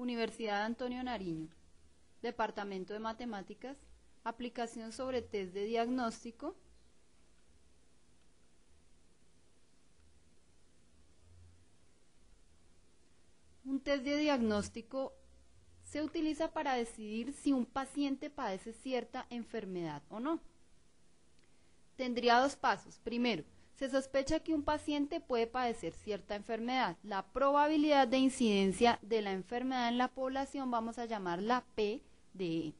Universidad Antonio Nariño, Departamento de Matemáticas, aplicación sobre test de diagnóstico. Un test de diagnóstico se utiliza para decidir si un paciente padece cierta enfermedad o no. Tendría dos pasos. Primero, se sospecha que un paciente puede padecer cierta enfermedad. La probabilidad de incidencia de la enfermedad en la población vamos a llamarla P de E.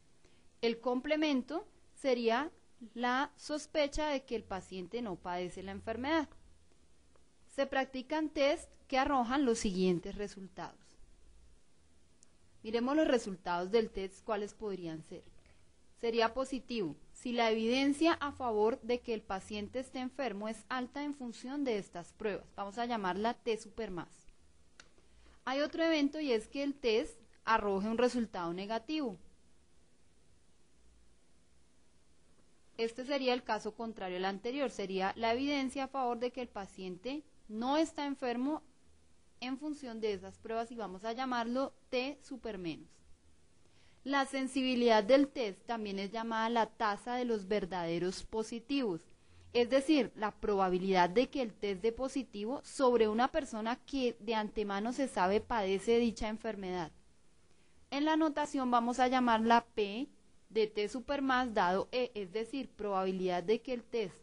El complemento sería la sospecha de que el paciente no padece la enfermedad. Se practican test que arrojan los siguientes resultados. Miremos los resultados del test, ¿cuáles podrían ser? Sería positivo si la evidencia a favor de que el paciente esté enfermo es alta en función de estas pruebas. Vamos a llamarla T super más. Hay otro evento y es que el test arroje un resultado negativo. Este sería el caso contrario al anterior, sería la evidencia a favor de que el paciente no está enfermo en función de esas pruebas y vamos a llamarlo T super menos. La sensibilidad del test también es llamada la tasa de los verdaderos positivos, es decir, la probabilidad de que el test dé positivo sobre una persona que de antemano se sabe padece dicha enfermedad. En la notación vamos a llamarla P de T super más dado E, es decir, probabilidad de que el test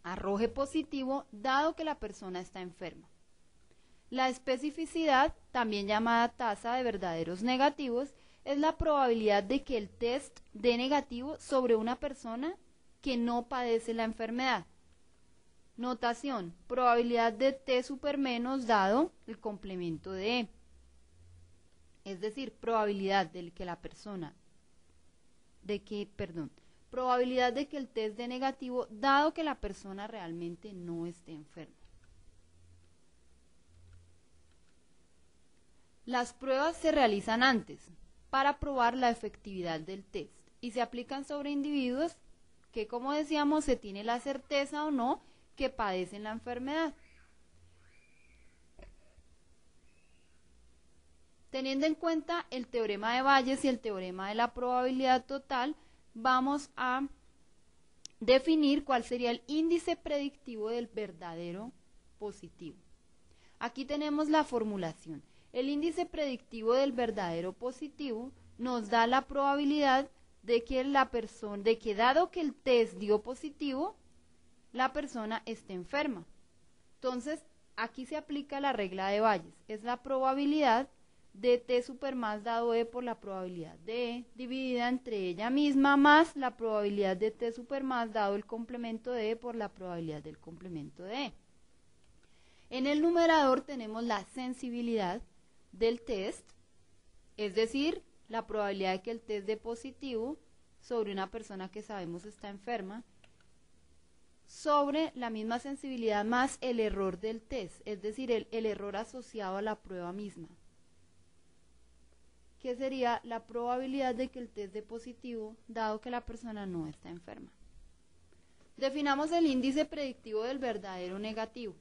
arroje positivo dado que la persona está enferma. La especificidad, también llamada tasa de verdaderos negativos, es la probabilidad de que el test dé negativo sobre una persona que no padece la enfermedad. Notación, probabilidad de T super menos dado el complemento de E. Es decir, probabilidad de que la persona, probabilidad de que el test dé negativo dado que la persona realmente no esté enferma. Las pruebas se realizan antes para probar la efectividad del test y se aplican sobre individuos que, como decíamos, se tiene la certeza o no que padecen la enfermedad. Teniendo en cuenta el teorema de Bayes y el teorema de la probabilidad total, vamos a definir cuál sería el índice predictivo del verdadero positivo. Aquí tenemos la formulación. El índice predictivo del verdadero positivo nos da la probabilidad de que dado que el test dio positivo, la persona esté enferma. Entonces, aquí se aplica la regla de Bayes. Es la probabilidad de T super más dado E por la probabilidad de E dividida entre ella misma más la probabilidad de T super más dado el complemento de E por la probabilidad del complemento de E. En el numerador tenemos la sensibilidad del test, es decir, la probabilidad de que el test dé positivo sobre una persona que sabemos está enferma, sobre la misma sensibilidad más el error del test, es decir, el error asociado a la prueba misma, que sería la probabilidad de que el test dé positivo dado que la persona no está enferma. Definamos el índice predictivo del verdadero negativo.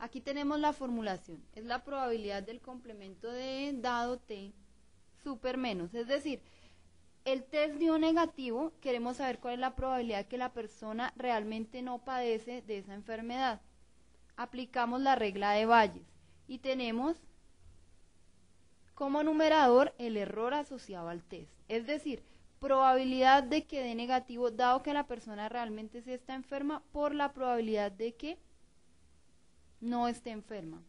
Aquí tenemos la formulación, es la probabilidad del complemento de E dado T super menos, es decir, el test dio negativo, queremos saber cuál es la probabilidad que la persona realmente no padece de esa enfermedad. Aplicamos la regla de Bayes y tenemos como numerador el error asociado al test, es decir, probabilidad de que dé negativo dado que la persona realmente sí está enferma por la probabilidad de que no esté enferma.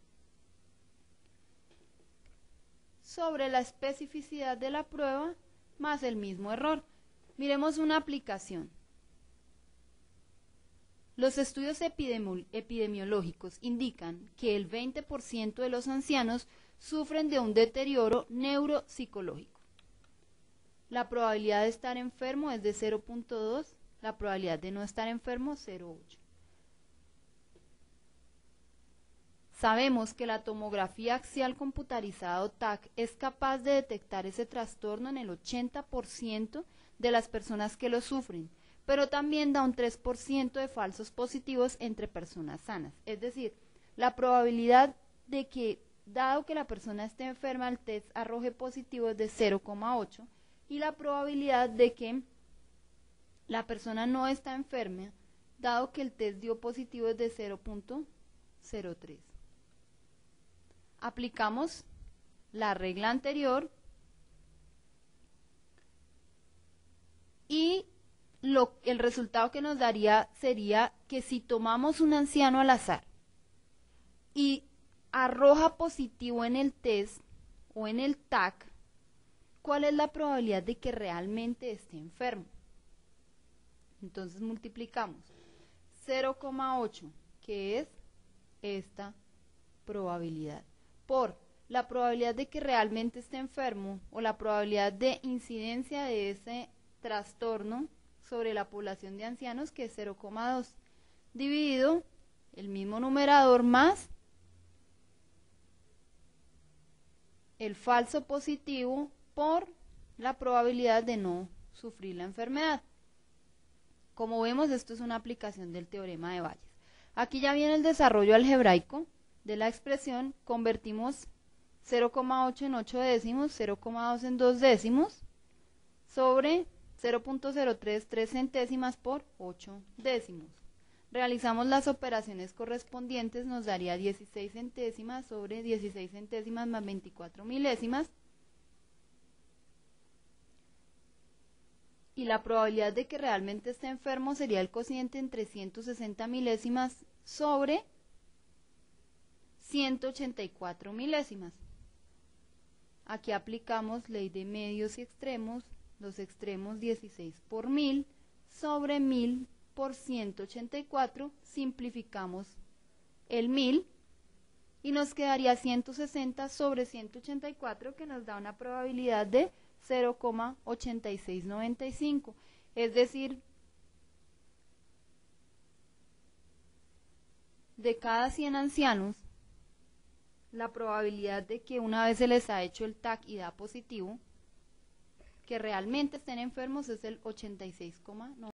Sobre la especificidad de la prueba más el mismo error. Miremos una aplicación. Los estudios epidemiológicos indican que el 20% de los ancianos sufren de un deterioro neuropsicológico. La probabilidad de estar enfermo es de 0.2, la probabilidad de no estar enfermo 0.8. Sabemos que la tomografía axial computarizada o TAC es capaz de detectar ese trastorno en el 80% de las personas que lo sufren, pero también da un 3% de falsos positivos entre personas sanas. Es decir, la probabilidad de que, dado que la persona esté enferma, el test arroje positivo es de 0,8 y la probabilidad de que la persona no está enferma, dado que el test dio positivo es de 0,03. Aplicamos la regla anterior y el resultado que nos daría sería que si tomamos un anciano al azar y arroja positivo en el test o en el TAC, ¿cuál es la probabilidad de que realmente esté enfermo? Entonces multiplicamos 0,8, que es esta probabilidad, por la probabilidad de que realmente esté enfermo o la probabilidad de incidencia de ese trastorno sobre la población de ancianos, que es 0,2, dividido el mismo numerador más el falso positivo por la probabilidad de no sufrir la enfermedad. Como vemos, esto es una aplicación del teorema de Bayes. Aquí ya viene el desarrollo algebraico de la expresión. Convertimos 0,8 en 8 décimos, 0,2 en 2 décimos, sobre 0.033 centésimas por 8 décimos. Realizamos las operaciones correspondientes, nos daría 16 centésimas sobre 16 centésimas más 24 milésimas. Y la probabilidad de que realmente esté enfermo sería el cociente entre 160 milésimas sobre 184 milésimas. Aquí aplicamos ley de medios y extremos, los extremos 16 por 1000 sobre 1000 por 184, simplificamos el 1000 y nos quedaría 160 sobre 184, que nos da una probabilidad de 0,8695, es decir, de cada 100 ancianos, la probabilidad de que una vez se les ha hecho el TAC y da positivo, que realmente estén enfermos es el 86,9.